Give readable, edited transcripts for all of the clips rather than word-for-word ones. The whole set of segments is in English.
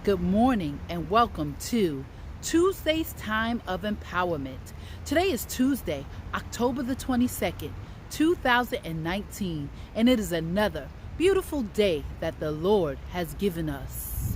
Good morning and welcome to Tuesday's Time of Empowerment. Today is Tuesday, October the 22nd, 2019, and it is another beautiful day that the Lord has given us.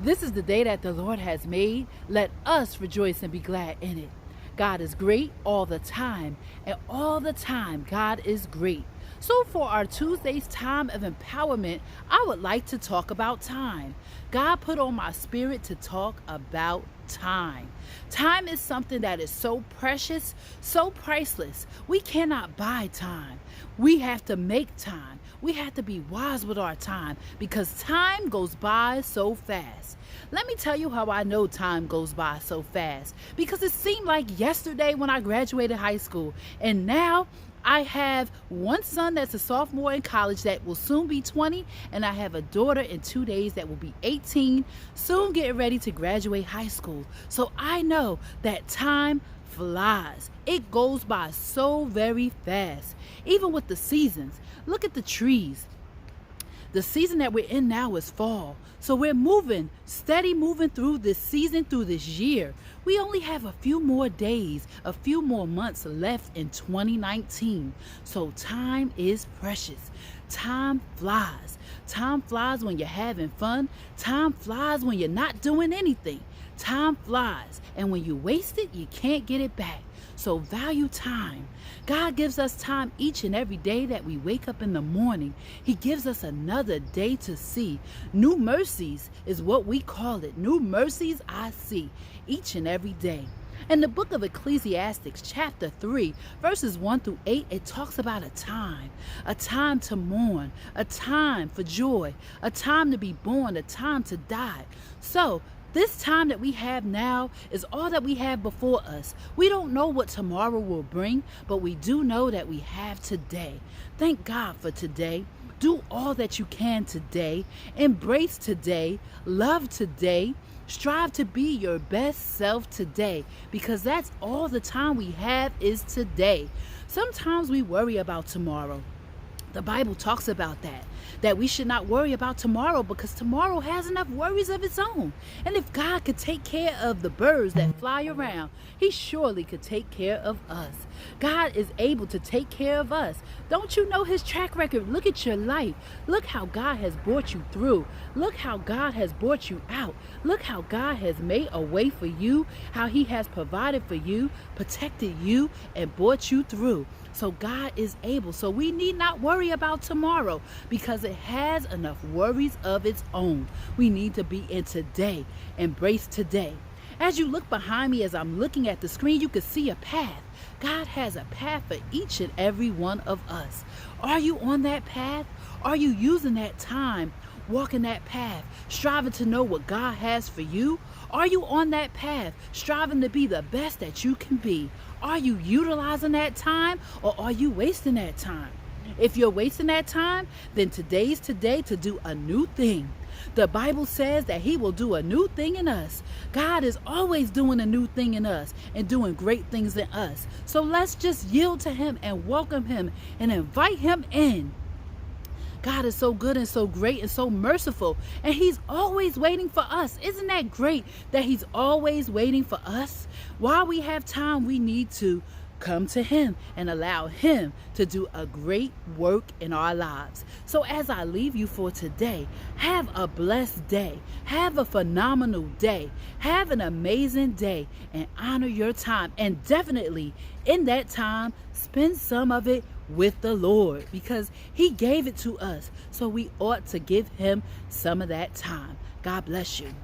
This is the day that the Lord has made. Let us rejoice and be glad in it. God is great all the time, and all the time God is great. So for our Tuesday's Time of Empowerment, I would like to talk about time. God put on my spirit to talk about time. Time is something that is so precious, so priceless. We cannot buy time. We have to make time. We have to be wise with our time because time goes by so fast. Let me tell you how I know time goes by so fast. Because it seemed like yesterday when I graduated high school, and now I have one son that's a sophomore in college that will soon be 20, and I have a daughter in 2 days that will be 18, soon getting ready to graduate high school. So I know that time flies. It goes by so very fast. Even with the seasons, look at the trees. The season that we're in now is fall. So we're moving, steady moving through this season, through this year. We only have a few more days, a few more months left in 2019. So time is precious. Time flies. Time flies when you're having fun. Time flies when you're not doing anything. Time flies. And when you waste it, you can't get it back. So value time. God gives us time each and every day that we wake up in the morning. He gives us another day to see. New mercies is what we call it. New mercies I see each and every day. In the book of Ecclesiastes, chapter 3, verses 1 through 8, it talks about a time to mourn, a time for joy, a time to be born, a time to die. So, this time that we have now is all that we have before us. We don't know what tomorrow will bring, but we do know that we have today. Thank God for today. Do all that you can today. Embrace today. Love today. Strive to be your best self today, because that's all the time we have is today. Sometimes we worry about tomorrow. The Bible talks about that we should not worry about tomorrow because tomorrow has enough worries of its own. And if God could take care of the birds that fly around, He surely could take care of us. God is able to take care of us. Don't you know His track record? Look at your life. Look how God has brought you through. Look how God has brought you out. Look how God has made a way for you, how He has provided for you, protected you, and brought you through. So God is able. So we need not worry about tomorrow because it has enough worries of its own. We need to be in today. Embrace today. As you look behind me, as I'm looking at the screen, you can see a path. God has a path for each and every one of us. Are you on that path? Are you using that time, walking that path, striving to know what God has for you? Are you on that path, striving to be the best that you can be? Are you utilizing that time, or are you wasting that time? If you're wasting that time, then today's today to do a new thing. The Bible says that He will do a new thing in us. God is always doing a new thing in us and doing great things in us. So let's just yield to Him and welcome Him and invite Him in. God is so good and so great and so merciful, and He's always waiting for us. Isn't that great that He's always waiting for us? While we have time, we need to come to Him and allow Him to do a great work in our lives. So as I leave you for today, have a blessed day. Have a phenomenal day. Have an amazing day and honor your time. And definitely in that time, spend some of it with the Lord because He gave it to us. So we ought to give Him some of that time. God bless you.